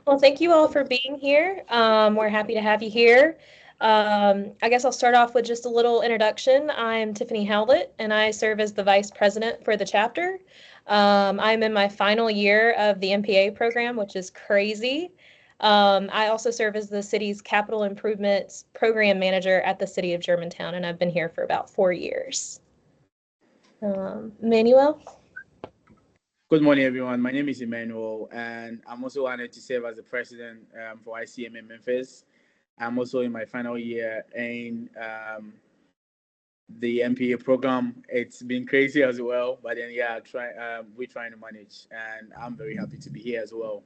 Well, thank you all for being here. We're happy to have you here. I guess I'll start off with just a little introduction. I'm Tiffany Howlett, and I serve as the Vice President for the chapter. I'm in my final year of the MPA program, which is crazy. I also serve as the city's capital improvements program manager at the city of Germantown, and I've been here for about 4 years. Manuel? Good morning, everyone. My name is Emmanuel, and I'm also honored to serve as the president for ICMA Memphis. I'm also in my final year in the MPA program. It's been crazy as well, but then we're trying to manage, and I'm very happy to be here as well.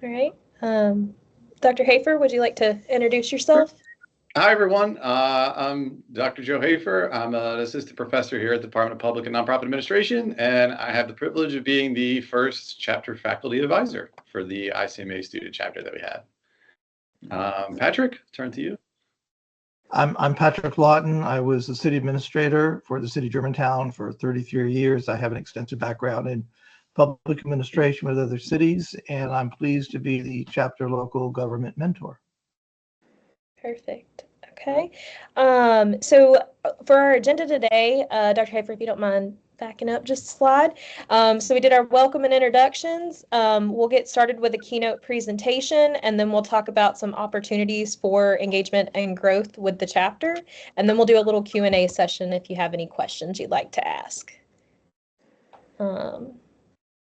All right. Dr. Hafer, would you like to introduce yourself? Hi, everyone. I'm Dr. Joe Hafer. I'm an assistant professor here at the Department of Public and Nonprofit Administration, and I have the privilege of being the first chapter faculty advisor for the ICMA student chapter that we had. Patrick, turn to you. I'm Patrick Lawton. I was the city administrator for the city of Germantown for 33 years. I have an extensive background in public administration with other cities, and I'm pleased to be the chapter local government mentor. Perfect. Okay. So for our agenda today, Dr. Hafer, if you don't mind backing up just a slide. So we did our welcome and introductions. We'll get started with a keynote presentation, and then we'll talk about some opportunities for engagement and growth with the chapter. And then we'll do a little Q&A session if you have any questions you'd like to ask.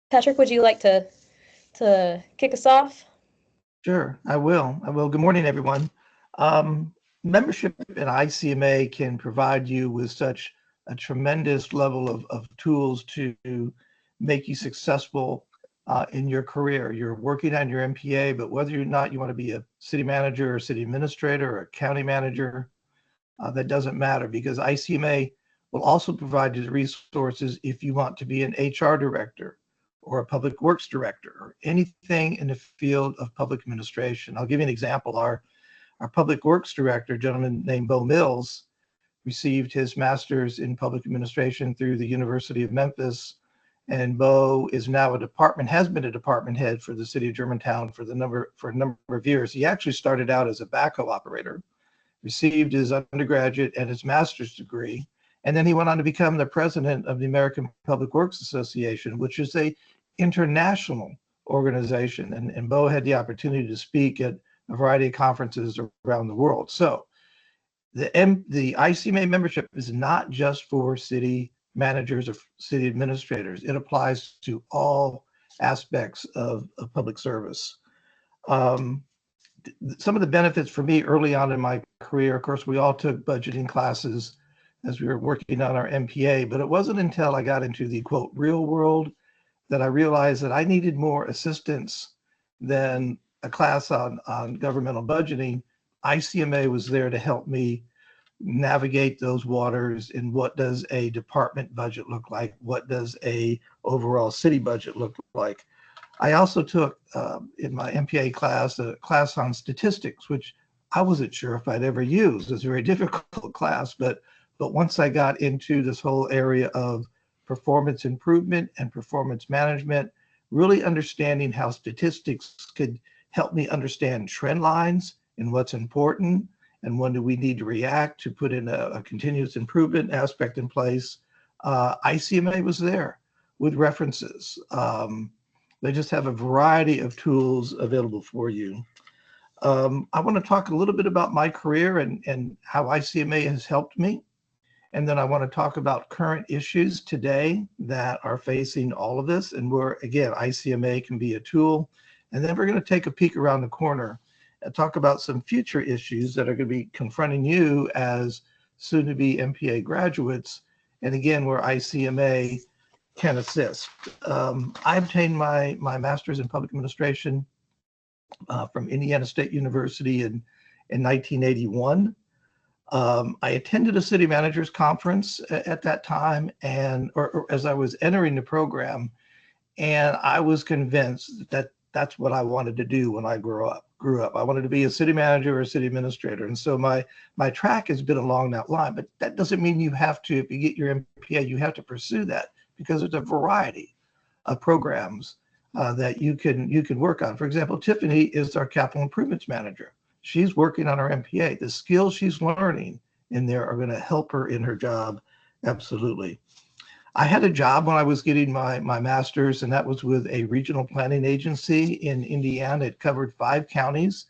Patrick, would you like to kick us off? Sure, I will. Good morning, everyone. Membership in ICMA can provide you with such a tremendous level of tools to make you successful in your career. You're working on your MPA, but whether or not you want to be a city manager or city administrator or a county manager, that doesn't matter, because ICMA will also provide you the resources if you want to be an HR director or a public works director or anything in the field of public administration. I'll give you an example. Our public works director, a gentleman named Bo Mills, received his master's in public administration through the University of Memphis. And Bo is now has been a department head for the city of Germantown for a number of years. He actually started out as a backhoe operator, received his undergraduate and his master's degree, and then he went on to become the president of the American Public Works Association, which is a international organization. And Bo had the opportunity to speak at a variety of conferences around the world. So the ICMA membership is not just for city managers or city administrators. It applies to all aspects of public service. Some of the benefits for me early on in my career, of course, we all took budgeting classes as we were working on our MPA, but it wasn't until I got into the, quote, real world that I realized that I needed more assistance than a class on governmental budgeting. ICMA was there to help me navigate those waters. And what does a department budget look like? What does a overall city budget look like? I also took in my MPA class a class on statistics, which I wasn't sure if I'd ever use. It was a very difficult class, but once I got into this whole area of performance improvement and performance management, really understanding how statistics could help me understand trend lines and what's important and when do we need to react to put in a continuous improvement aspect in place. ICMA was there with references. They just have a variety of tools available for you. I want to talk a little bit about my career and how ICMA has helped me. And then I want to talk about current issues today that are facing all of this, and where, again, ICMA can be a tool. And then we're going to take a peek around the corner and talk about some future issues that are going to be confronting you as soon-to-be MPA graduates, and again, where ICMA can assist. I obtained my master's in public administration from Indiana State University in 1981. I attended a city managers conference at that time, or as I was entering the program, and I was convinced that that's what I wanted to do when I grew up. I wanted to be a city manager or a city administrator. And so my track has been along that line, but that doesn't mean you have to, if you get your MPA, you have to pursue that, because there's a variety programs that you can work on. For example, Tiffany is our capital improvements manager. She's working on her MPA. The skills she's learning in there are going to help her in her job. Absolutely. I had a job when I was getting my master's, and that was with a regional planning agency in Indiana. It covered 5 counties,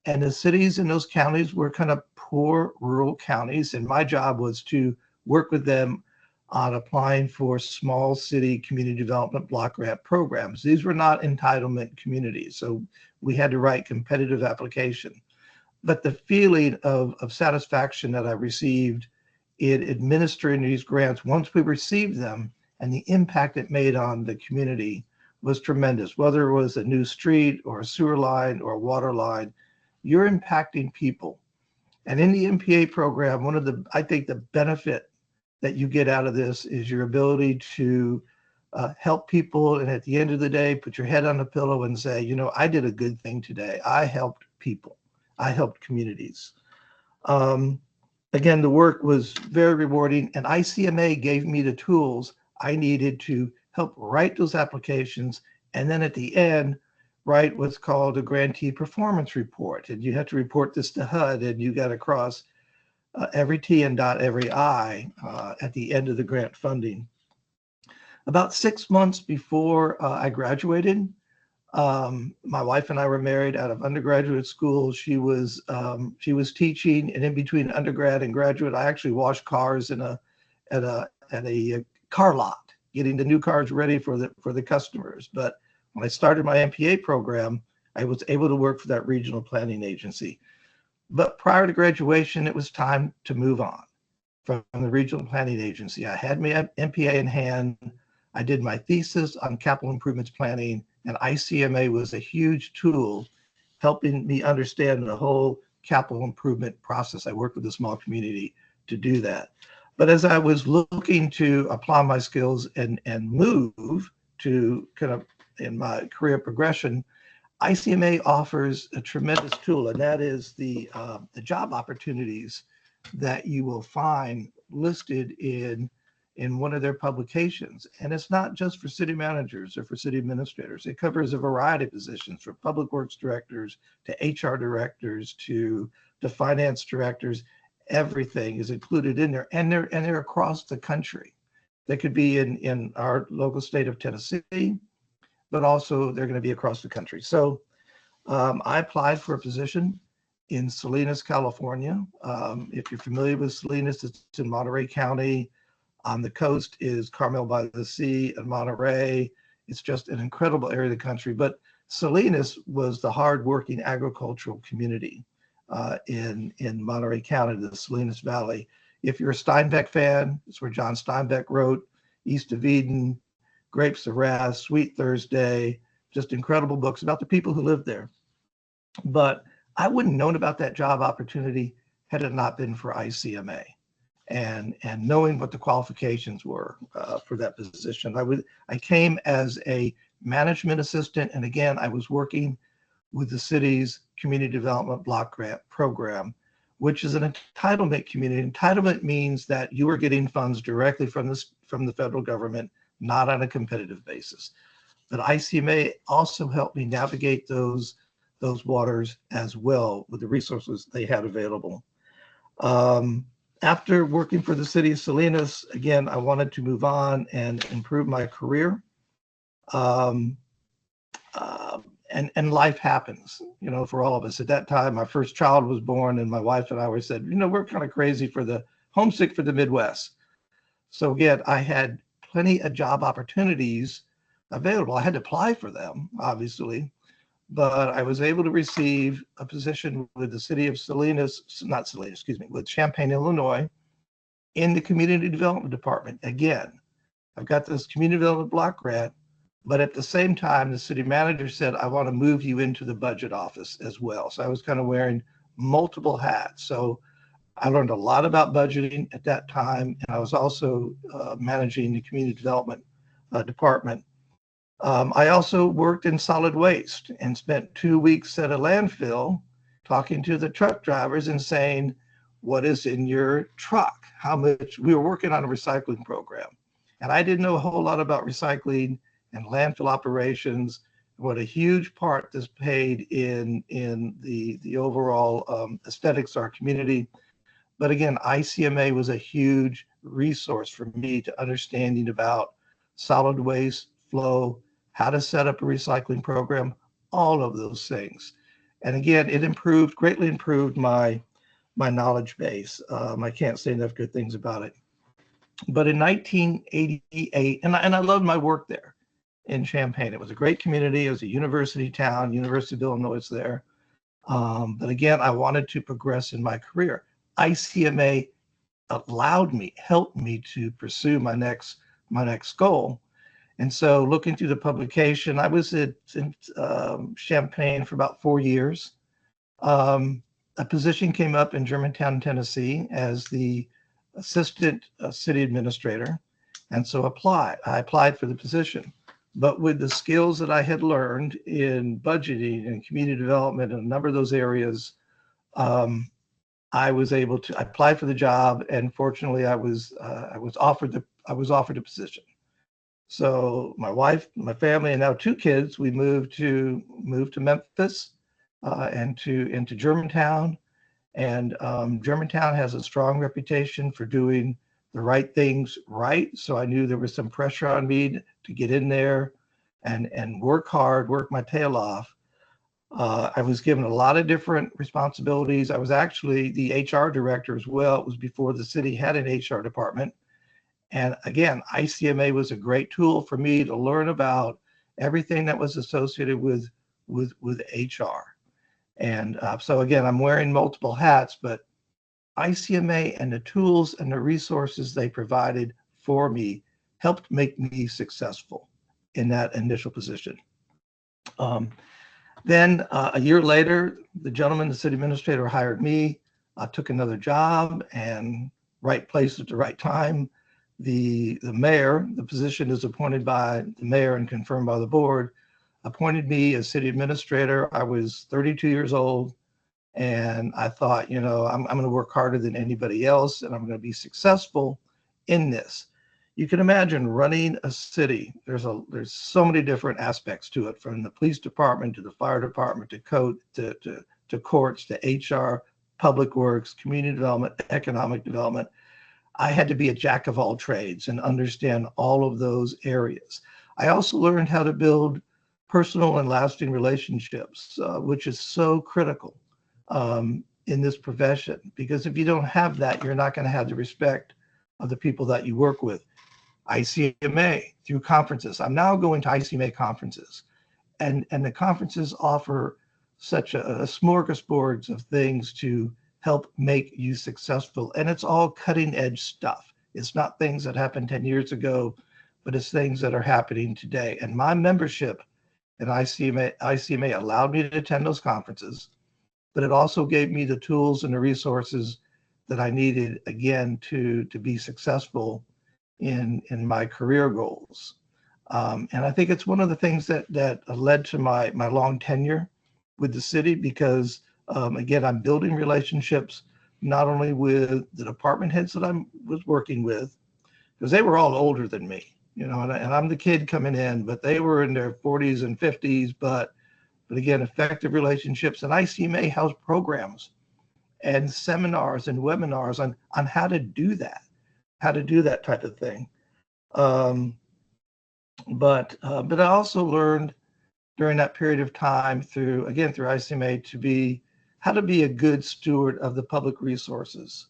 and the cities in those counties were kind of poor rural counties. And my job was to work with them on applying for small city community development block grant programs. These were not entitlement communities, so we had to write competitive application. But the feeling of satisfaction that I received in administering these grants, once we received them, and the impact it made on the community was tremendous. Whether it was a new street or a sewer line or a water line, you're impacting people. And in the MPA program, I think the benefit that you get out of this is your ability to help people. And at the end of the day, put your head on a pillow and say, you know, I did a good thing today. I helped people. I helped communities. Again, the work was very rewarding, and ICMA gave me the tools I needed to help write those applications. And then at the end, write what's called a grantee performance report. And you have to report this to HUD, and you got to cross every T and dot every I at the end of the grant funding. About 6 months before I graduated, my wife and I were married out of undergraduate school. She was teaching, and in between undergrad and graduate, I actually washed cars at a car lot, getting the new cars ready for the customers. But when I started my MPA program, I was able to work for that regional planning agency. But prior to graduation, it was time to move on from the regional planning agency. I had my MPA in hand. I did my thesis on capital improvements planning, and ICMA was a huge tool helping me understand the whole capital improvement process. I worked with a small community to do that. But as I was looking to apply my skills and move to kind of in my career progression, ICMA offers a tremendous tool, and that is the job opportunities that you will find listed in one of their publications. And it's not just for city managers or for city administrators. It covers a variety of positions, from public works directors to HR directors to finance directors. Everything is included in there, and they're across the country. They could be in our local state of Tennessee, but also they're going to be across the country. So I applied for a position in Salinas, California. If you're familiar with Salinas, it's in Monterey County. On the coast is Carmel by the Sea and Monterey. It's just an incredible area of the country. But Salinas was the hardworking agricultural community in Monterey County, the Salinas Valley. If you're a Steinbeck fan, it's where John Steinbeck wrote East of Eden, Grapes of Wrath, Sweet Thursday, just incredible books about the people who lived there. But I wouldn't have known about that job opportunity had it not been for ICMA. And knowing what the qualifications were for that position. I came as a management assistant, and again, I was working with the city's community development block grant program, which is an entitlement community. Entitlement means that you are getting funds directly from the federal government, not on a competitive basis. But ICMA also helped me navigate those waters as well with the resources they had available. After working for the city of Salinas, again, I wanted to move on and improve my career. And life happens, you know, for all of us. At that time, my first child was born, and my wife and I said, you know, we're kind of crazy homesick for the Midwest. So again, I had plenty of job opportunities available. I had to apply for them, obviously, but I was able to receive a position with the city of with Champaign, Illinois, in the community development department. Again, I've got this community development block grant, but at the same time, the city manager said, I want to move you into the budget office as well. So I was kind of wearing multiple hats. So I learned a lot about budgeting at that time. And I was also managing the community development department. I also worked in solid waste and spent 2 weeks at a landfill talking to the truck drivers and saying, what is in your truck? How much? We were working on a recycling program. And I didn't know a whole lot about recycling and landfill operations. What a huge part this played in the overall aesthetics of our community. But again, ICMA was a huge resource for me to understanding about solid waste flow, how to set up a recycling program, all of those things. And again, it greatly improved my knowledge base. I can't say enough good things about it. But in 1988, and I loved my work there in Champaign. It was a great community. It was a university town, University of Illinois there. But again, I wanted to progress in my career. ICMA helped me to pursue my next goal. And so looking through the publication, I was in Champaign for about 4 years. A position came up in Germantown, Tennessee as the assistant city administrator. And so I applied for the position. But with the skills that I had learned in budgeting and community development and a number of those areas, I applied for the job, and fortunately, I was offered a position. So my wife, my family, and now 2 kids, we moved to Memphis and into Germantown. And Germantown has a strong reputation for doing the right things right. So I knew there was some pressure on me to get in there and work hard, work my tail off. I was given a lot of different responsibilities. I was actually the HR director as well. It was before the city had an HR department. And again, ICMA was a great tool for me to learn about everything that was associated with HR. And so again, I'm wearing multiple hats, but ICMA and the tools and the resources they provided for me helped make me successful in that initial position. Then a year later, the gentleman, the city administrator, hired me. I took another job, and right place at the right time. The mayor, the position is appointed by the mayor and confirmed by the board, appointed me as city administrator. I was 32 years old, and I thought, I'm going to work harder than anybody else, and I'm going to be successful in this. You can imagine running a city. There's so many different aspects to it, from the police department to the fire department to code to courts to HR, public works, community development, economic development. I had to be a jack of all trades and understand all of those areas. I also learned how to build personal and lasting relationships, which is so critical in this profession, because if you don't have that, you're not going to have the respect of the people that you work with. ICMA through conferences. I'm now going to ICMA conferences, and the conferences offer such a smorgasbord of things to help make you successful. And it's all cutting edge stuff. It's not things that happened 10 years ago, but it's things that are happening today. And my membership in ICMA allowed me to attend those conferences, but it also gave me the tools and the resources that I needed, again, to be successful in my career goals. And I think it's one of the things that led to my long tenure with the city, because again, I'm building relationships not only with the department heads that I was working with, because they were all older than me, and I'm the kid coming in, but they were in their 40s and 50s. But again, effective relationships. And ICMA has programs and seminars and webinars on how to do that type of thing. But I also learned during that period of time through ICMA how to be a good steward of the public resources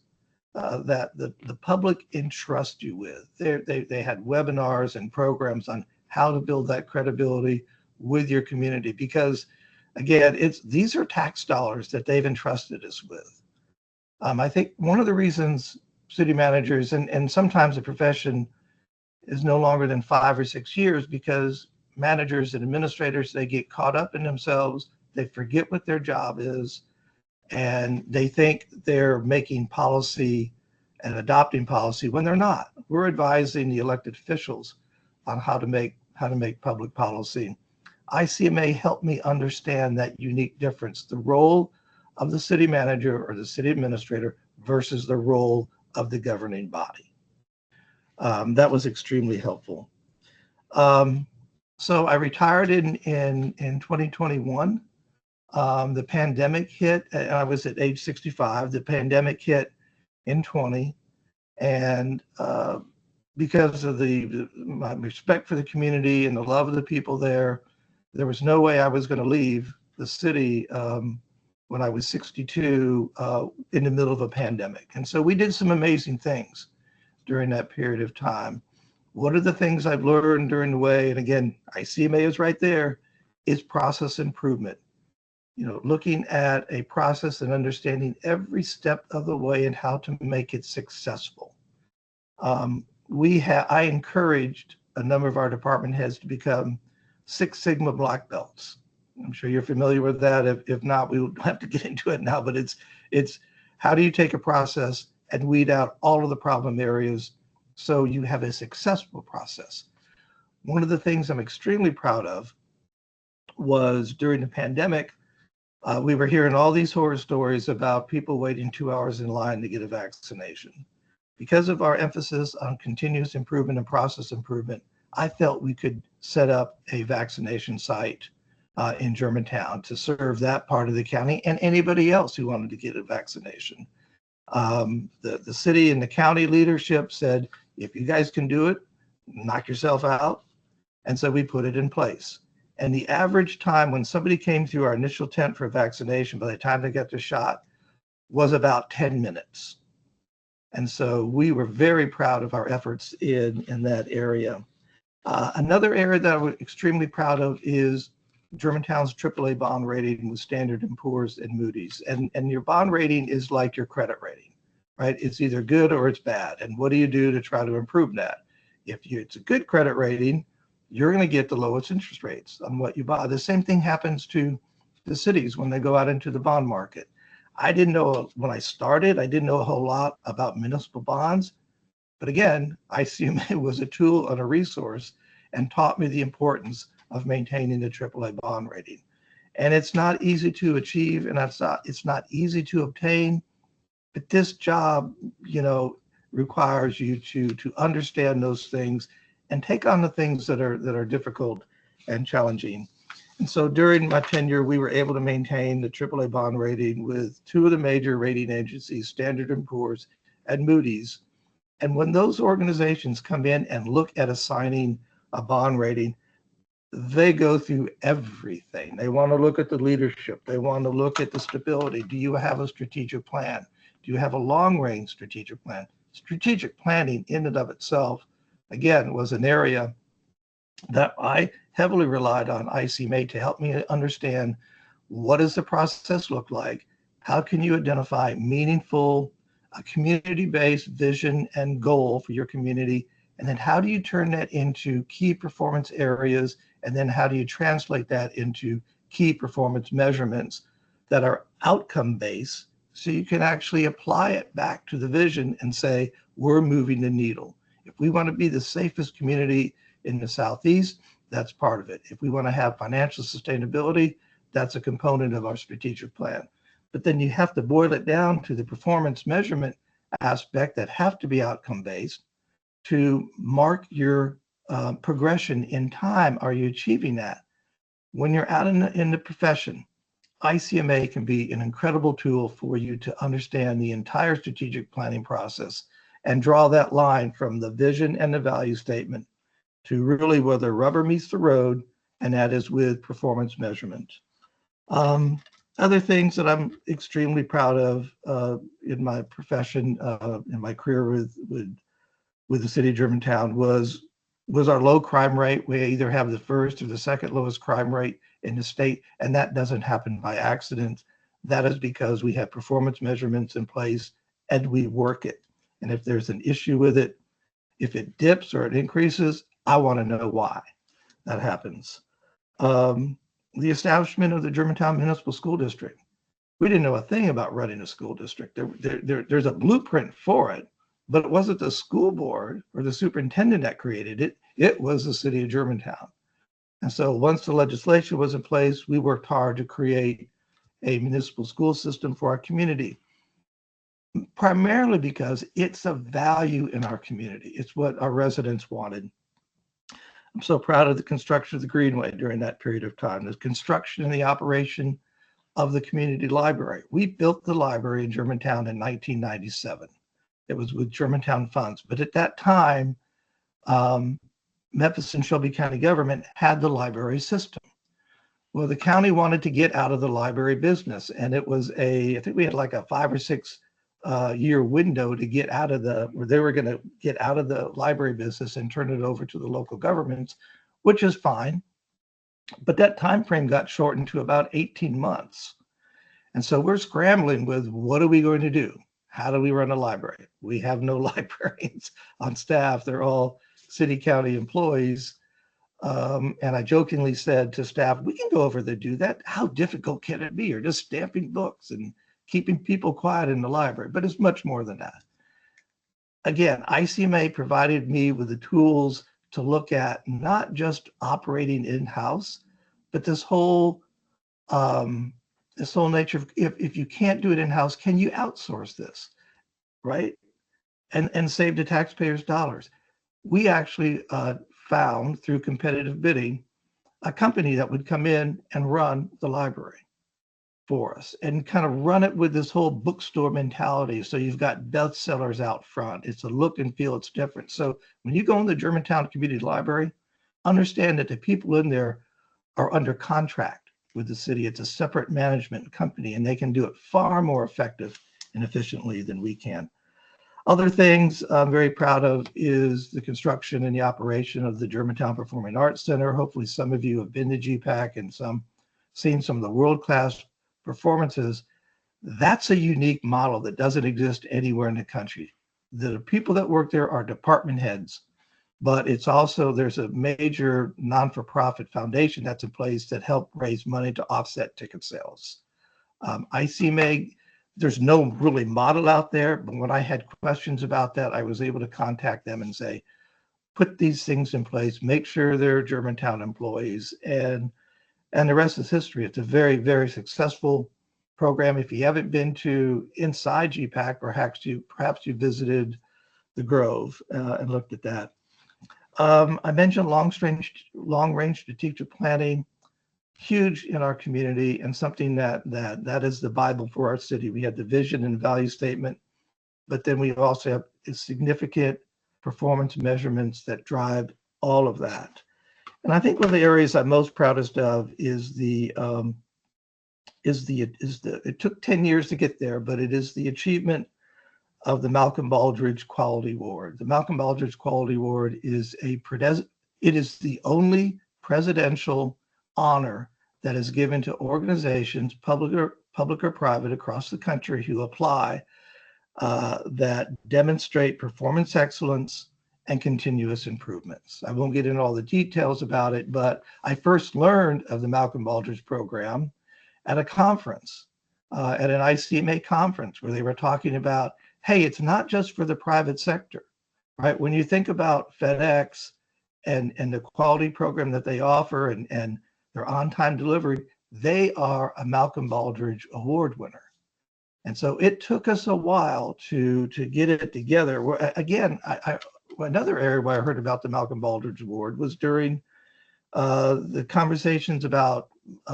that the public entrust you with. They had webinars and programs on how to build that credibility with your community, because again, these are tax dollars that they've entrusted us with. I think one of the reasons city managers and sometimes the profession is no longer than 5 or 6 years, because managers and administrators, they get caught up in themselves. They forget what their job is, and they think they're making policy and adopting policy when they're not. We're advising the elected officials on how to make public policy. ICMA helped me understand that unique difference, the role of the city manager or the city administrator versus the role of the governing body. That was extremely helpful. So I retired in 2021. The pandemic hit, and I was at age 65. The pandemic hit in 20, and because of my respect for the community and the love of the people there was no way I was going to leave the city when I was 62 in the middle of a pandemic. And so we did some amazing things during that period of time. One of the things I've learned during the way, and again, ICMA is right there, is process improvement. Looking at a process and understanding every step of the way and how to make it successful. I encouraged a number of our department heads to become Six Sigma black belts. I'm sure you're familiar with that. If not, we would have to get into it now, but it's how do you take a process and weed out all of the problem areas so you have a successful process. One of the things I'm extremely proud of was during the pandemic, we were hearing all these horror stories about people waiting 2 hours in line to get a vaccination. Because of our emphasis on continuous improvement and process improvement, I felt we could set up a vaccination site in Germantown to serve that part of the county and anybody else who wanted to get a vaccination. The city and the county leadership said, if you guys can do it, knock yourself out. And so we put it in place. And the average time when somebody came through our initial tent for vaccination, by the time they got the shot, was about 10 minutes. And so we were very proud of our efforts in that area. Another area that we're extremely proud of is Germantown's AAA bond rating with Standard & Poor's and Moody's. And your bond rating is like your credit rating, right? It's either good or it's bad. And what do you do to try to improve that? It's a good credit rating, you're going to get the lowest interest rates on what you buy. The same thing happens to the cities when they go out into the bond market. I didn't know when I started, I didn't know a whole lot about municipal bonds. But again, ICMA was a tool and a resource and taught me the importance of maintaining the AAA bond rating. And it's not easy to achieve, and it's not easy to obtain. But this job, requires you to understand those things and take on the things that are difficult and challenging. And so during my tenure, we were able to maintain the AAA bond rating with two of the major rating agencies, Standard & Poor's and Moody's. And when those organizations come in and look at assigning a bond rating, they go through everything. They want to look at the leadership. They want to look at the stability. Do you have a strategic plan? Do you have a long-range strategic plan? Strategic planning in and of itself, again, was an area that I heavily relied on ICMA to help me understand what does the process look like? How can you identify meaningful, community-based vision and goal for your community? And then how do you turn that into key performance areas? And then how do you translate that into key performance measurements that are outcome-based so you can actually apply it back to the vision and say, we're moving the needle. If we want to be the safest community in the Southeast, that's part of it. If we want to have financial sustainability, that's a component of our strategic plan. But then you have to boil it down to the performance measurement aspect that have to be outcome-based to mark your progression in time. Are you achieving that? When you're out in the profession, ICMA can be an incredible tool for you to understand the entire strategic planning process and draw that line from the vision and the value statement to really where the rubber meets the road, and that is with performance measurement. Other things that I'm extremely proud of in my profession, in my career with the city of Germantown was our low crime rate. We either have the first or the second lowest crime rate in the state, and that doesn't happen by accident. That is because we have performance measurements in place and we work it. And if there's an issue with it, if it dips or it increases, I want to know why that happens. The establishment of the Germantown Municipal School District. We didn't know a thing about running a school district. There's a blueprint for it, but it wasn't the school board or the superintendent that created it. It was the city of Germantown. And so once the legislation was in place, we worked hard to create a municipal school system for our community, primarily because it's a value in our community. It's what our residents wanted. I'm so proud of the construction of the Greenway during that period of time, the construction and the operation of the community library. We built the library in Germantown in 1997. It was with Germantown funds. But at that time, Memphis and Shelby County government had the library system. Well, the county wanted to get out of the library business, and it was I think we had like a 5 or 6 year window to get out of where they were going to get out of the library business and turn it over to the local governments, which is fine. But that time frame got shortened to about 18 months. And so we're scrambling with, what are we going to do? How do we run a library? We have no librarians on staff. They're all city county employees. And I jokingly said to staff, we can go over there, do that. How difficult can it be? Or just stamping books and keeping people quiet in the library. But it's much more than that. Again, ICMA provided me with the tools to look at not just operating in-house, but this whole nature of, if you can't do it in-house, can you outsource this, right? And save the taxpayers' dollars. We actually found through competitive bidding a company that would come in and run the library for us and kind of run it with this whole bookstore mentality. So you've got bestsellers out front. It's a look and feel, it's different. So when you go in the Germantown Community Library, understand that the people in there are under contract with the city. It's a separate management company, and they can do it far more effective and efficiently than we can. Other things I'm very proud of is the construction and the operation of the Germantown Performing Arts Center. Hopefully some of you have been to GPAC and seen some of the world-class performances. That's a unique model that doesn't exist anywhere in the country. The people that work there are department heads, but it's also, there's a major non-for-profit foundation that's in place that help raise money to offset ticket sales. ICMA, there's no really model out there, but when I had questions about that, I was able to contact them and say, put these things in place, make sure they're Germantown employees, and the rest is history. It's a very, very successful program. If you haven't been to inside GPAC, perhaps you visited the Grove and looked at that. I mentioned long-range strategic planning, huge in our community, and something that is the Bible for our city. We have the vision and value statement, but then we also have significant performance measurements that drive all of that. And I think one of the areas I'm most proudest of is it took 10 years to get there, but it is the achievement of the Malcolm Baldrige Quality Award. The Malcolm Baldrige Quality Award is the only presidential honor that is given to organizations, public or private, across the country who apply that demonstrate performance excellence and continuous improvements. I won't get into all the details about it, but I first learned of the Malcolm Baldrige program at a conference, at an ICMA conference, where they were talking about, hey, it's not just for the private sector, right? When you think about FedEx and the quality program that they offer and their on-time delivery, they are a Malcolm Baldrige Award winner. And so it took us a while to get it together. Again, another area where I heard about the Malcolm Baldrige Award was during the conversations about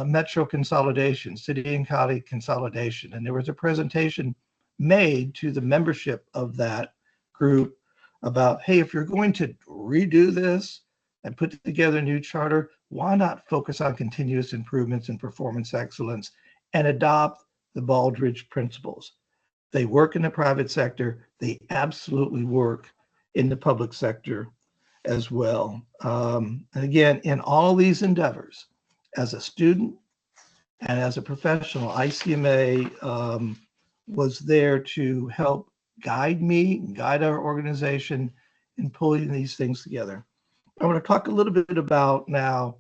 metro consolidation, city and county consolidation. And there was a presentation made to the membership of that group about, hey, if you're going to redo this and put together a new charter, why not focus on continuous improvements and performance excellence and adopt the Baldrige principles? They work in the private sector. They absolutely work in the public sector as well. And again, in all these endeavors, as a student and as a professional, ICMA was there to help guide me, guide our organization in pulling these things together. I want to talk a little bit about now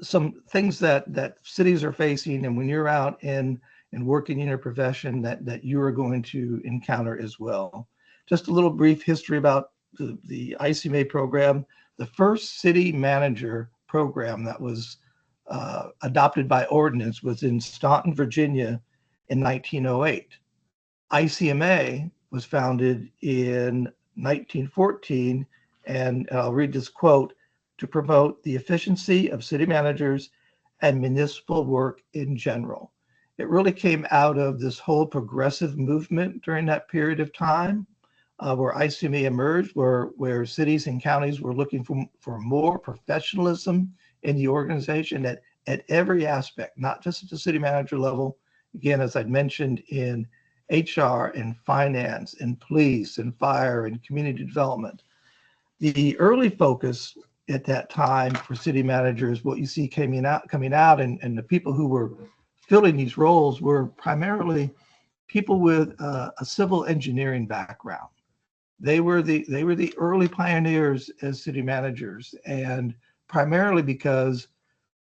some things that cities are facing, and when you're out and working in your profession that you are going to encounter as well. Just a little brief history about the ICMA program. The first city manager program that was adopted by ordinance was in Staunton, Virginia in 1908. ICMA was founded in 1914, and I'll read this quote: to promote the efficiency of city managers and municipal work in general. It really came out of this whole progressive movement during that period of time where ICMA emerged, where cities and counties were looking for more professionalism in the organization at every aspect, not just at the city manager level. Again, as I mentioned, in HR and finance and police and fire and community development. The early focus at that time for city managers, what you see coming out, and the people who were filling these roles were primarily people with a civil engineering background. They were the early pioneers as city managers, and primarily because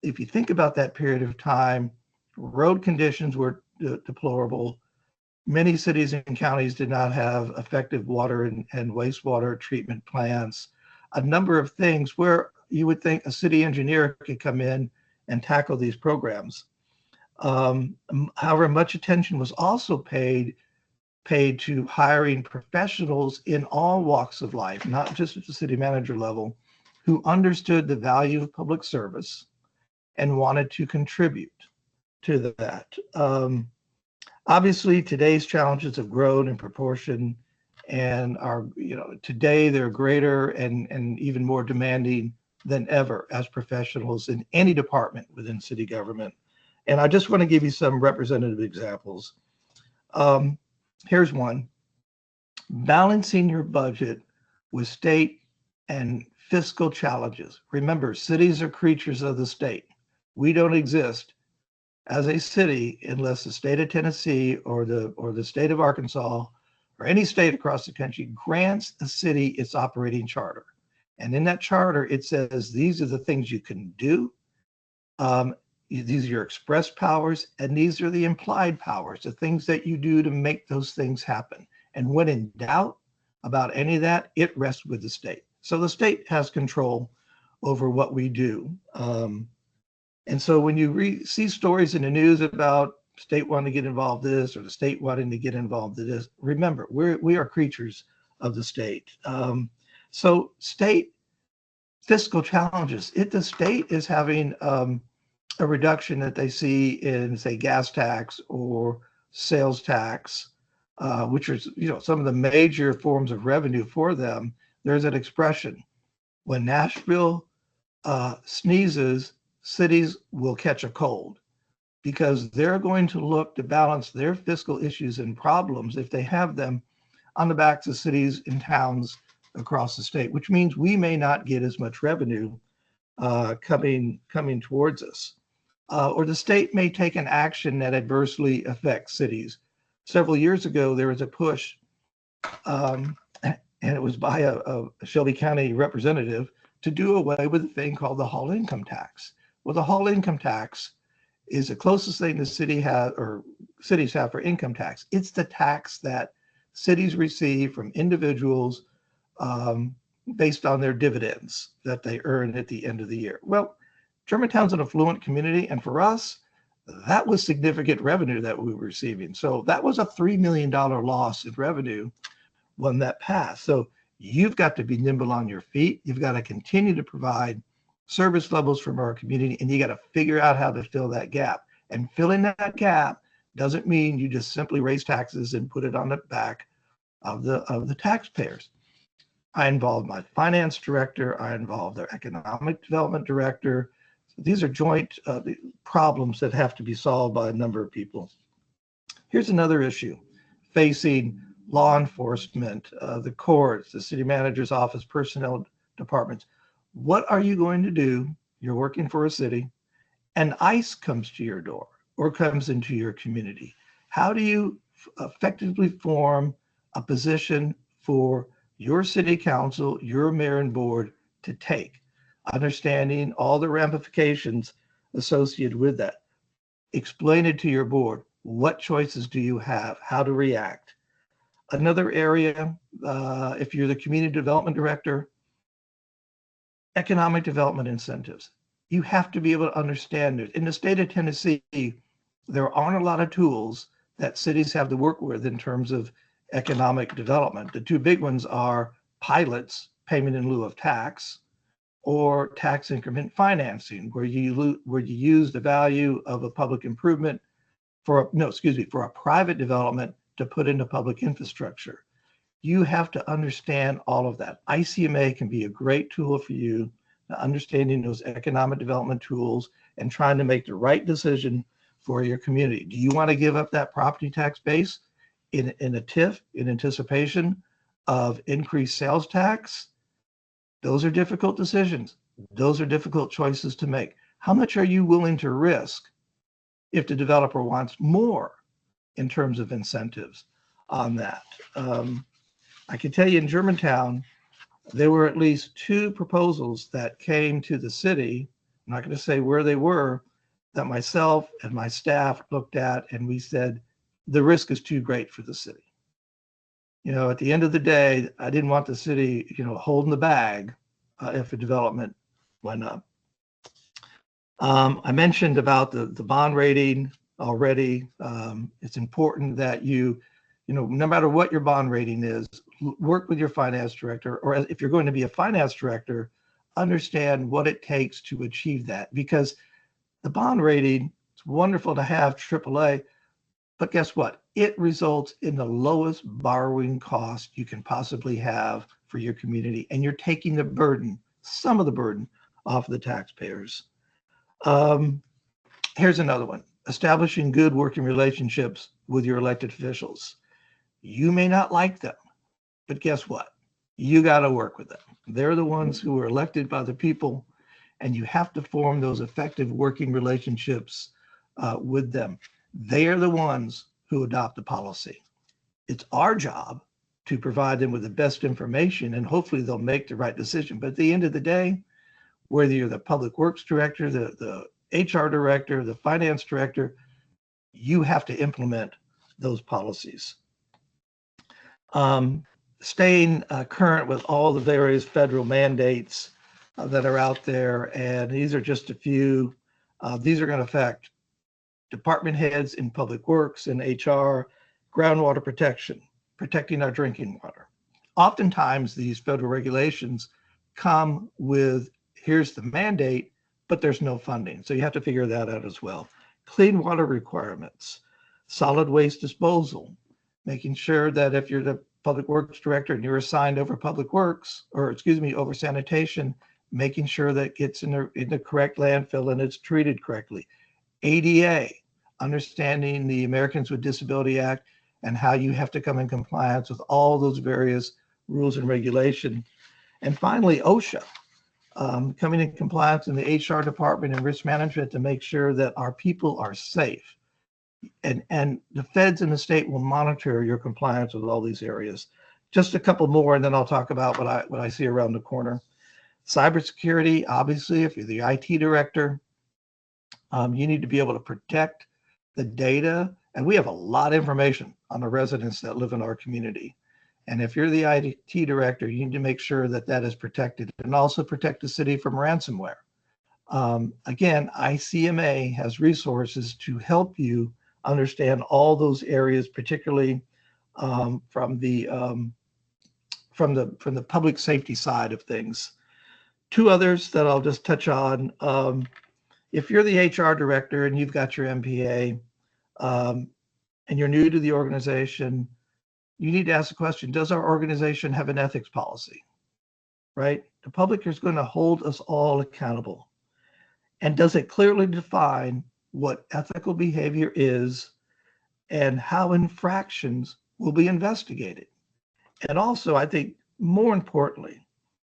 if you think about that period of time, road conditions were deplorable. Many cities and counties did not have effective water and wastewater treatment plants. A number of things where you would think a city engineer could come in and tackle these programs. However, much attention was also paid to hiring professionals in all walks of life, not just at the city manager level, who understood the value of public service and wanted to contribute to that. Obviously, today's challenges have grown in proportion and are, today they're greater and even more demanding than ever as professionals in any department within city government. And I just want to give you some representative examples. Here's one. Balancing your budget with state and fiscal challenges. Remember, cities are creatures of the state. We don't exist as a city unless the state of Tennessee or the state of Arkansas or any state across the country grants a city its operating charter. And in that charter, it says these are the things you can do. These are your express powers, and these are the implied powers, the things that you do to make those things happen. And when in doubt about any of that, it rests with the state. So the state has control over what we do. And so when you see stories in the news about state wanting to get involved in this or the state wanting to get involved in this, remember, we are creatures of the state. So state fiscal challenges. If the state is having a reduction that they see in, say, gas tax or sales tax, which is, some of the major forms of revenue for them, there's an expression. When Nashville sneezes, cities will catch a cold, because they're going to look to balance their fiscal issues and problems, if they have them, on the backs of cities and towns across the state, which means we may not get as much revenue coming towards us. Or the state may take an action that adversely affects cities. Several years ago, there was a push, and it was by a Shelby County representative, to do away with a thing called the hall income tax. Well, the hall income tax is the closest thing the city has, or cities have, for income tax. It's the tax that cities receive from individuals based on their dividends that they earn at the end of the year. Well, Germantown's an affluent community, and for us, that was significant revenue that we were receiving. So that was a $3 million loss in revenue when that passed. So you've got to be nimble on your feet. You've got to continue to provide service levels from our community, and you got to figure out how to fill that gap. And filling that gap doesn't mean you just simply raise taxes and put it on the back of the taxpayers. I involved my finance director. I involved their economic development director. These are joint problems that have to be solved by a number of people. Here's another issue facing law enforcement, the courts, the city manager's office, personnel departments. What are you going to do? You're working for a city, and ICE comes to your door or comes into your community. How do you effectively form a position for your city council, your mayor and board to take, understanding all the ramifications associated with that? Explain it to your board. What choices do you have? How to react? Another area, if you're the community development director, economic development incentives. You have to be able to understand it. In the state of Tennessee, there aren't a lot of tools that cities have to work with in terms of economic development. The two big ones are pilots, payment in lieu of tax, or tax increment financing, where you use the value of a public improvement for a private development to put into public infrastructure. You have to understand all of that. ICMA can be a great tool for you, understanding those economic development tools and trying to make the right decision for your community. Do you want to give up that property tax base in a TIF in anticipation of increased sales tax? Those are difficult decisions. Those are difficult choices to make. How much are you willing to risk if the developer wants more in terms of incentives on that? I can tell you in Germantown, there were at least 2 proposals that came to the city. I'm not going to say where they were, that myself and my staff looked at, and we said, the risk is too great for the city. At the end of the day, I didn't want the city, holding the bag if a development went up. I mentioned about the bond rating already. It's important that no matter what your bond rating is, work with your finance director, or if you're going to be a finance director, understand what it takes to achieve that. Because the bond rating, it's wonderful to have AAA, but guess what? It results in the lowest borrowing cost you can possibly have for your community, and you're taking the burden, some of the burden, off of the taxpayers. Here's another one: establishing good working relationships with your elected officials. You may not like them, but guess what? You got to work with them. They're the ones who are elected by the people, and you have to form those effective working relationships with them. They are the ones who adopt the policy. It's our job to provide them with the best information, and hopefully they'll make the right decision. But at the end of the day, whether you're the public works director, the HR director, the finance director, you have to implement those policies. Staying current with all the various federal mandates that are out there, and these are just a few. These are going to affect department heads in public works and HR, groundwater protection, protecting our drinking water. Oftentimes, these federal regulations come with, here's the mandate, but there's no funding. So you have to figure that out as well. Clean water requirements, solid waste disposal, making sure that if you're the public works director and you're assigned over public works, over sanitation, making sure that gets in the correct landfill and it's treated correctly. ADA, understanding the Americans with Disability Act and how you have to come in compliance with all those various rules and regulation. And finally, OSHA, coming in compliance in the HR department and risk management to make sure that our people are safe. And the feds in the state will monitor your compliance with all these areas. Just a couple more, and then I'll talk about what I see around the corner. Cybersecurity, obviously, if you're the IT director, you need to be able to protect the data. And we have a lot of information on the residents that live in our community. And if you're the IT director, you need to make sure that that is protected, and also protect the city from ransomware. Again, ICMA has resources to help you understand all those areas, particularly from the public safety side of things. 2 others that I'll just touch on. If you're the HR director and you've got your MPA and you're new to the organization, you need to ask the question, does our organization have an ethics policy, right? The public is going to hold us all accountable. And does it clearly define what ethical behavior is and how infractions will be investigated? And also, I think more importantly,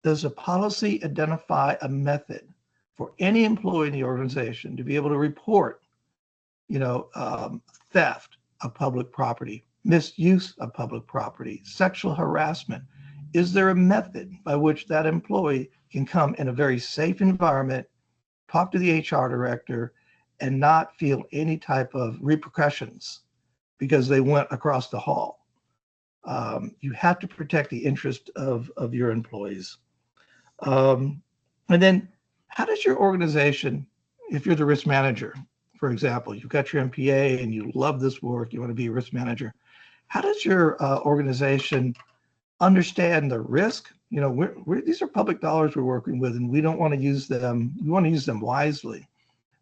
does the policy identify a method for any employee in the organization to be able to report, theft of public property, misuse of public property, sexual harassment? Is there a method by which that employee can come in a very safe environment, talk to the HR director, and not feel any type of repercussions because they went across the hall? You have to protect the interest of your employees. And then how does your organization, if you're the risk manager, for example, you've got your MPA and you love this work, you want to be a risk manager, how does your organization understand the risk You know, these are public dollars we're working with, and we don't want to use them. We want to use them wisely.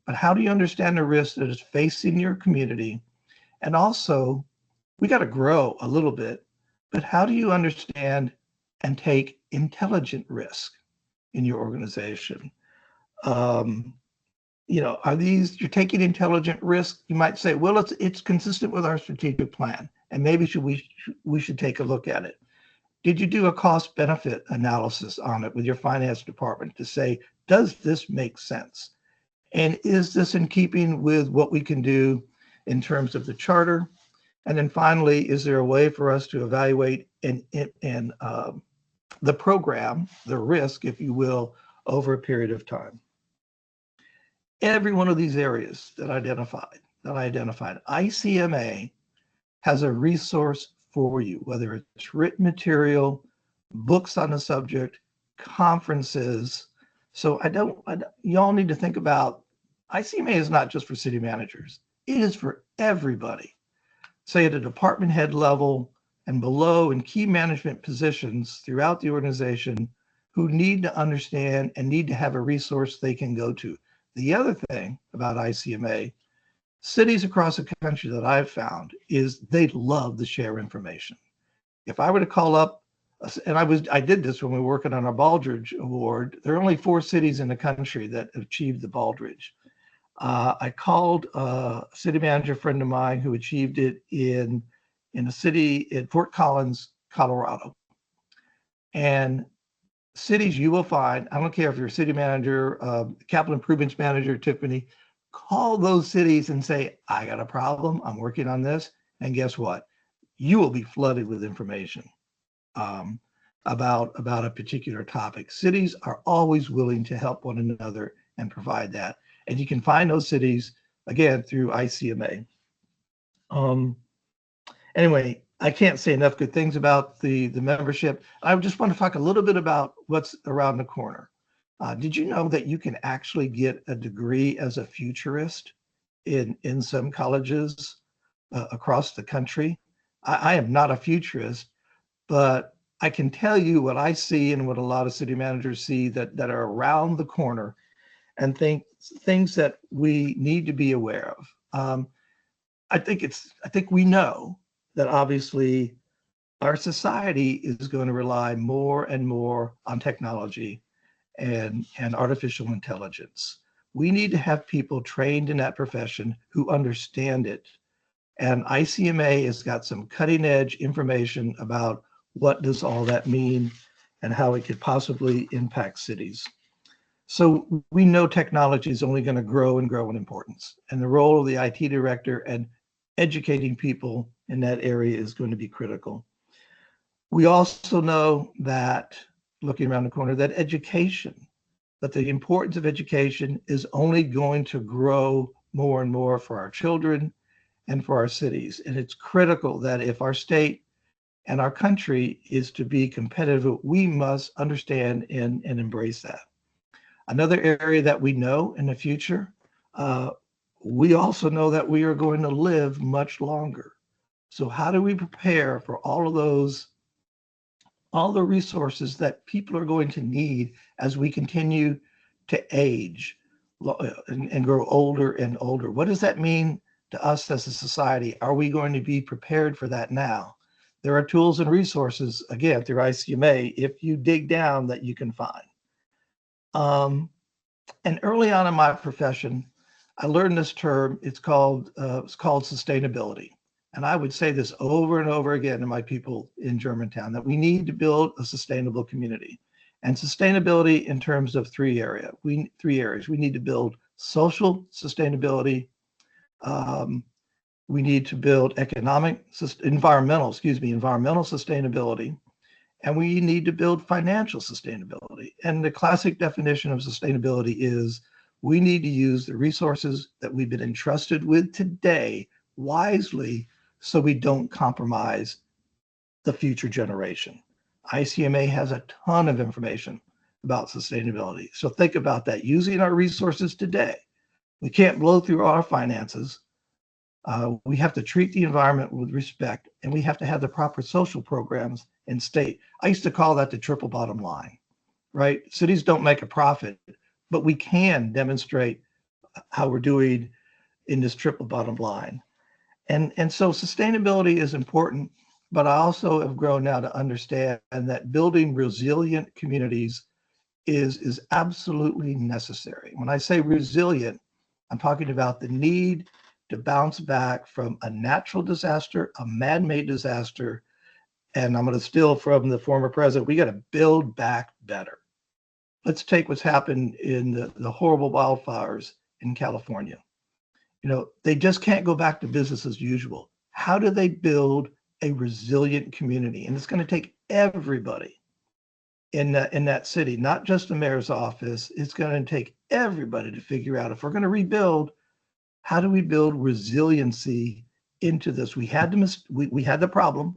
But how do you understand the risk that is facing your community? And also, we got to grow a little bit, but how do you understand and take intelligent risk in your organization? You know, are these, you're taking intelligent risk? You might say, well, it's consistent with our strategic plan, and maybe we should take a look at it. Did you do a cost benefit analysis on it with your finance department to say, does this make sense? And is this in keeping with what we can do in terms of the charter? And then finally, is there a way for us to evaluate the program, the risk, if you will, over a period of time? Every one of these areas that I identified, ICMA has a resource for you, whether it's written material, books on the subject, conferences. So y'all need to think about, ICMA is not just for city managers. It is for everybody. Say at a department head level and below in key management positions throughout the organization who need to understand and need to have a resource they can go to. The other thing about ICMA, cities across the country that I've found is they love to share information. If I were to call up, and I did this when we were working on our Baldrige Award, there are only 4 cities in the country that achieved the Baldrige. I called a city manager friend of mine who achieved it in a city in Fort Collins, Colorado. And cities you will find, I don't care if you're a city manager, capital improvements manager, Tiffany, call those cities and say, I got a problem, I'm working on this. And guess what? You will be flooded with information about a particular topic. Cities are always willing to help one another and provide that. And you can find those cities, again, through ICMA. Anyway, I can't say enough good things about the membership. I just want to talk a little bit about what's around the corner. Did you know that you can actually get a degree as a futurist in some colleges across the country? I am not a futurist, but I can tell you what I see and what a lot of city managers see that are around the corner and things that we need to be aware of. I think we know that obviously our society is going to rely more and more on technology and artificial intelligence. We need to have people trained in that profession who understand it. And ICMA has got some cutting edge information about what does all that mean and how it could possibly impact cities. So we know technology is only going to grow and grow in importance, and the role of the IT director and educating people in that area is going to be critical. We also know that, looking around the corner, that the importance of education is only going to grow more and more for our children and for our cities. And it's critical that if our state and our country is to be competitive, we must understand and embrace that. Another area that we know in the future, we also know that we are going to live much longer. So how do we prepare for all the resources that people are going to need as we continue to age and grow older and older? What does that mean to us as a society? Are we going to be prepared for that now? There are tools and resources, again, through ICMA, if you dig down, that you can find. And early on in my profession, I learned this term. It's called sustainability. And I would say this over and over again to my people in Germantown, that we need to build a sustainable community. And sustainability in terms of three areas. We need to build social sustainability. We need to build environmental sustainability. And we need to build financial sustainability. And the classic definition of sustainability is we need to use the resources that we've been entrusted with today wisely so we don't compromise the future generation. ICMA has a ton of information about sustainability. So think about that, using our resources today. We can't blow through our finances. We have to treat the environment with respect, and we have to have the proper social programs and state. I used to call that the triple bottom line, right? Cities don't make a profit, but we can demonstrate how we're doing in this triple bottom line. And so sustainability is important, but I also have grown now to understand that building resilient communities is absolutely necessary. When I say resilient, I'm talking about the need to bounce back from a natural disaster, a man-made disaster, and I'm going to steal from the former president, we got to build back better. Let's take what's happened in the horrible wildfires in California. You know, they just can't go back to business as usual. How do they build a resilient community? And it's going to take everybody in that city, not just the mayor's office. It's going to take everybody to figure out, if we're going to rebuild, how do we build resiliency into this? We had the problem.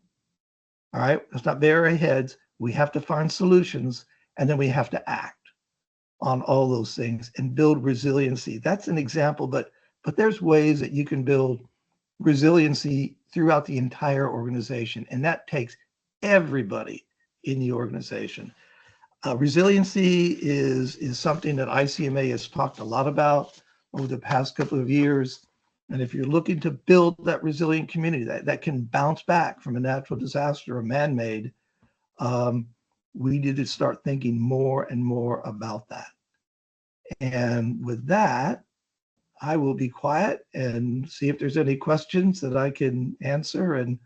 All right, let's not bury our heads. We have to find solutions, and then we have to act on all those things and build resiliency. That's an example, but there's ways that you can build resiliency throughout the entire organization, and that takes everybody in the organization. Resiliency is something that ICMA has talked a lot about over the past couple of years. And if you're looking to build that resilient community that can bounce back from a natural disaster or man-made, we need to start thinking more and more about that. And with that, I will be quiet and see if there's any questions that I can answer. And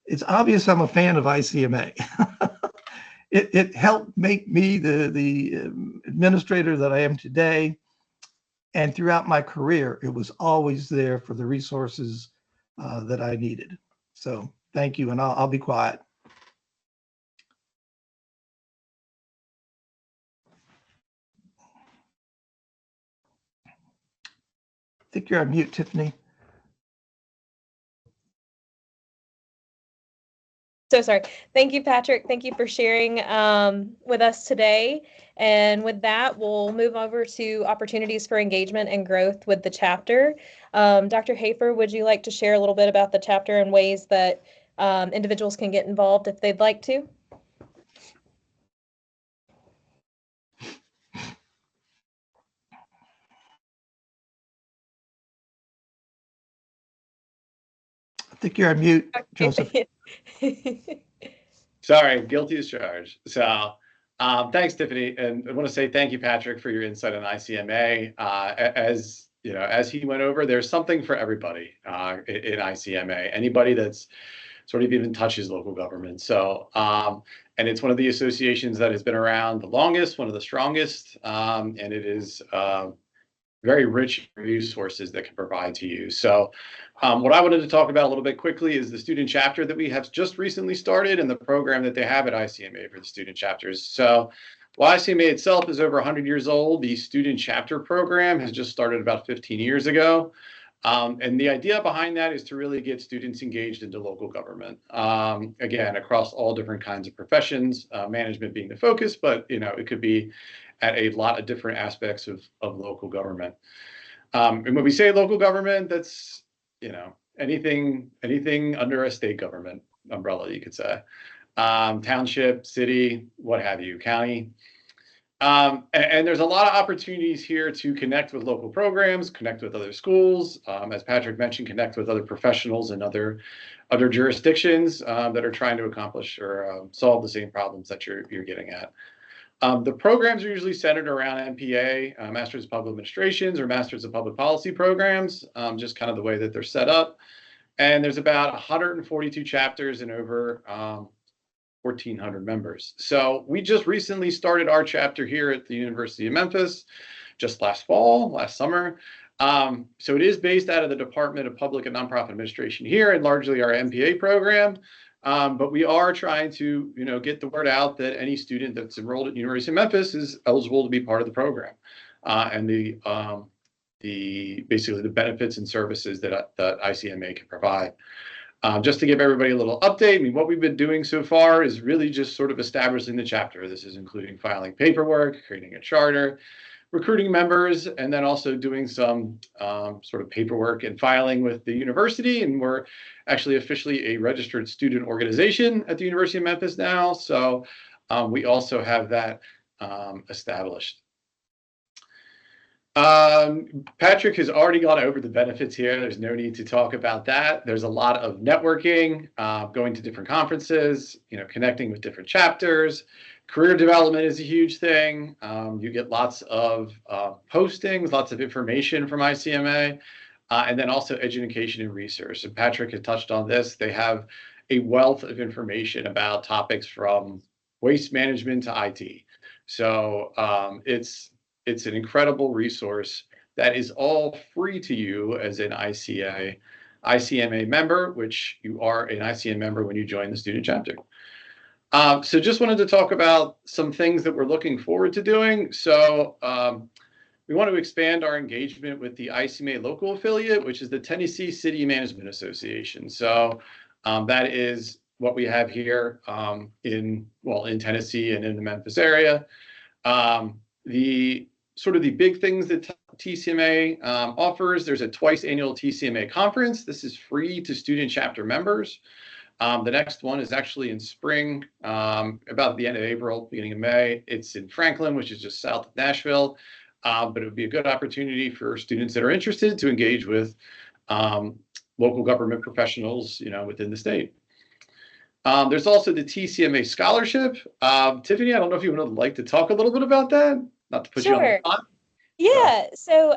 it's obvious I'm a fan of ICMA. It helped make me the administrator that I am today. And throughout my career, it was always there for the resources that I needed. So thank you, and I'll be quiet. I think you're on mute, Tiffany. So sorry. Thank you, Patrick. Thank you for sharing with us today. And with that, we'll move over to opportunities for engagement and growth with the chapter. Dr. Hafer, would you like to share a little bit about the chapter and ways that individuals can get involved if they'd like to? I think you're on mute, Joseph. Sorry, guilty as charged. So thanks, Tiffany. And I want to say thank you, Patrick, for your insight on ICMA. As you know, as he went over, there's something for everybody in ICMA, anybody that's sort of even touches local government. So, and it's one of the associations that has been around the longest, one of the strongest, and it is very rich resources that can provide to you. So what I wanted to talk about a little bit quickly is the student chapter that we have just recently started and the program that they have at ICMA for the student chapters. So while ICMA itself is over 100 years old, the student chapter program has just started about 15 years ago. And the idea behind that is to really get students engaged into local government. Again, across all different kinds of professions, management being the focus, but you know, it could be at a lot of different aspects of local government. And when we say local government, that's, you know, anything under a state government umbrella, you could say. Township, city, what have you, county. And there's a lot of opportunities here to connect with local programs, connect with other schools, as Patrick mentioned, connect with other professionals and other jurisdictions that are trying to accomplish or solve the same problems that you're getting at. The programs are usually centered around MPA, Masters of Public Administrations or Masters of Public Policy programs, just kind of the way that they're set up. And there's about 142 chapters and over 1,400 members. So we just recently started our chapter here at the University of Memphis, just last summer. So it is based out of the Department of Public and Nonprofit Administration here and largely our MPA program. But we are trying to, you know, get the word out that any student that's enrolled at University of Memphis is eligible to be part of the program, and basically the benefits and services that ICMA can provide. Just to give everybody a little update, I mean, what we've been doing so far is really just sort of establishing the chapter. This is including filing paperwork, creating a charter, recruiting members, and then also doing some sort of paperwork and filing with the university. And we're actually officially a registered student organization at the University of Memphis now. So we also have that established. Patrick has already gone over the benefits here. There's no need to talk about that. There's a lot of networking, going to different conferences, connecting with different chapters. Career development is a huge thing. You get lots of postings, lots of information from ICMA, and then also education and research. And Patrick had touched on this. They have a wealth of information about topics from waste management to IT. So it's an incredible resource that is all free to you as an ICMA member, which you are an ICMA member when you join the student chapter. So just wanted to talk about some things that we're looking forward to doing. So we want to expand our engagement with the ICMA local affiliate, which is the Tennessee City Management Association. So that is what we have here in Tennessee and in the Memphis area. The big things that TCMA offers, there's a twice annual TCMA conference. This is free to student chapter members. The next one is actually in spring, about the end of April, beginning of May. It's in Franklin, which is just south of Nashville. But it would be a good opportunity for students that are interested to engage with local government professionals, within the state. There's also the TCMA scholarship. Tiffany, I don't know if you would like to talk a little bit about that. Not to put you on the spot. Yeah, so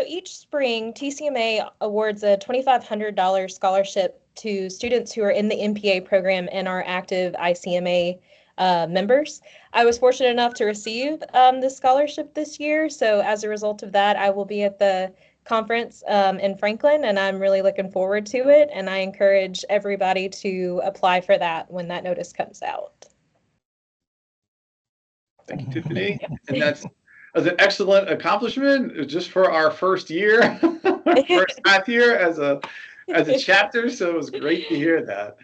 each spring, TCMA awards a $2,500 scholarship to students who are in the MPA program and are active ICMA members. I was fortunate enough to receive this scholarship this year, so as a result of that, I will be at the conference in Franklin, and I'm really looking forward to it, and I encourage everybody to apply for that when that notice comes out. Thank you, Tiffany. And that's an excellent accomplishment just for our first year, first half year as a chapter. So it was great to hear that.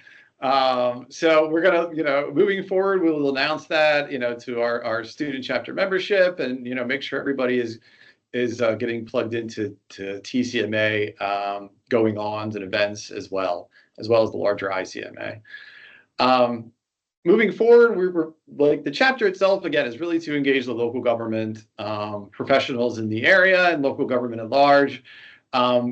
So we're gonna, moving forward, we will announce that, to our student chapter membership, and make sure everybody is getting plugged into TCMA going-ons and events as well as the larger ICMA. Moving forward, we're like the chapter itself, again, is really to engage the local government professionals in the area and local government at large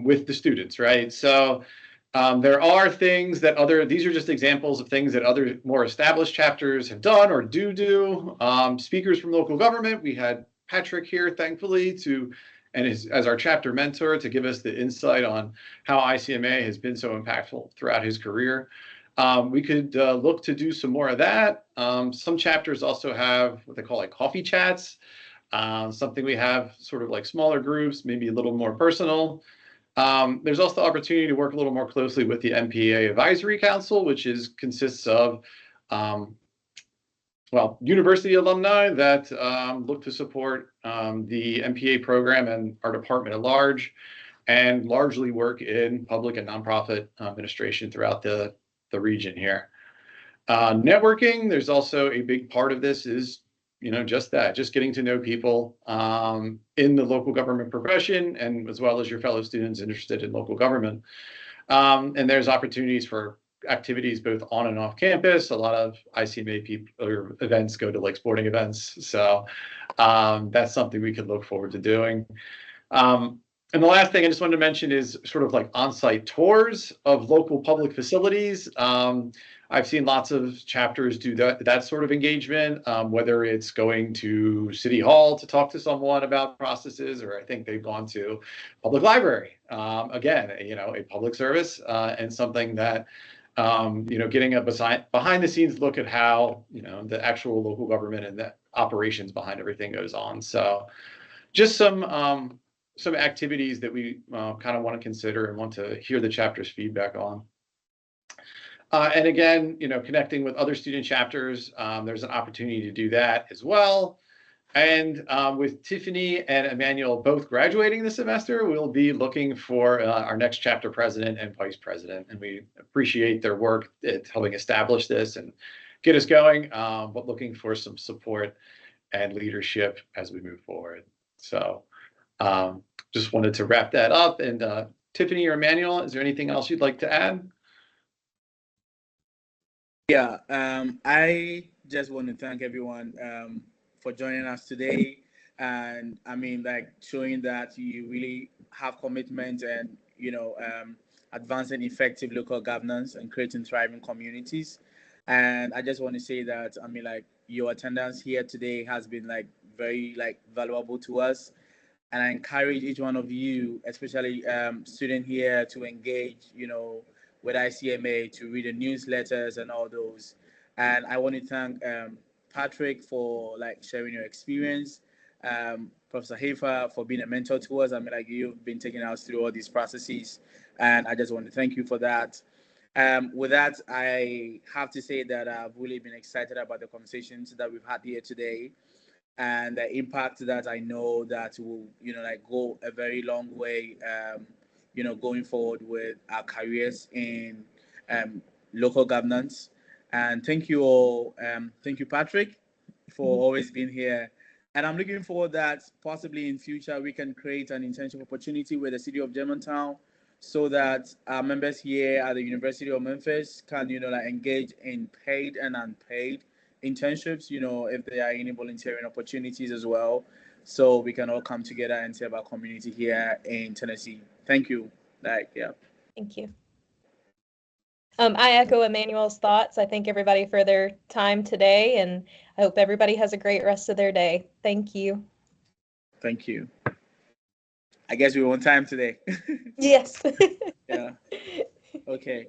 with the students, right? So there are things that these are just examples of things that other more established chapters have done or do. Speakers from local government, we had Patrick here, thankfully, as our chapter mentor to give us the insight on how ICMA has been so impactful throughout his career. We could look to do some more of that. Some chapters also have what they call like coffee chats, something we have sort of like smaller groups, maybe a little more personal. There's also the opportunity to work a little more closely with the MPA Advisory Council, which consists of university alumni that look to support the MPA program and our department at large, and largely work in public and nonprofit administration throughout the region here. Networking, there's also a big part of this is, just getting to know people in the local government profession, and as well as your fellow students interested in local government. And there's opportunities for activities both on and off campus. A lot of ICMA people or events go to like sporting events. So that's something we could look forward to doing. And the last thing I just wanted to mention is sort of like on-site tours of local public facilities. I've seen lots of chapters do that sort of engagement, whether it's going to City Hall to talk to someone about processes, or I think they've gone to public library. Again, a public service and something that, getting a behind the scenes look at how, the actual local government and the operations behind everything goes on. So just some activities that we kind of want to consider and want to hear the chapter's feedback on. And again, connecting with other student chapters, there's an opportunity to do that as well. And with Tiffany and Emmanuel both graduating this semester, we'll be looking for our next chapter president and vice president. And we appreciate their work at helping establish this and get us going, but looking for some support and leadership as we move forward. So just wanted to wrap that up. And Tiffany or Emmanuel, is there anything else you'd like to add? Yeah, I just want to thank everyone for joining us today, and I mean, like showing that you really have commitment and advancing effective local governance and creating thriving communities. And I just want to say that I mean, like your attendance here today has been like very like valuable to us, and I encourage each one of you, especially student here, to engage, with ICMA, to read the newsletters and all those. And I want to thank Patrick for like sharing your experience, Professor Hafer for being a mentor to us. I mean, like you've been taking us through all these processes, and I just want to thank you for that. With that, I have to say that I've really been excited about the conversations that we've had here today and the impact that I know that will, like go a very long way, going forward with our careers in um, local governance. And thank you all. Thank you, Patrick, for always being here. And I'm looking forward that possibly in future we can create an internship opportunity with the city of Germantown so that our members here at the University of Memphis can, like engage in paid and unpaid internships, if there are any volunteering opportunities as well. So we can all come together and serve our community here in Tennessee. Thank you. Yeah. Thank you. I echo Emmanuel's thoughts. I thank everybody for their time today, and I hope everybody has a great rest of their day. Thank you. Thank you. I guess we were on time today. Yes. Yeah. Okay.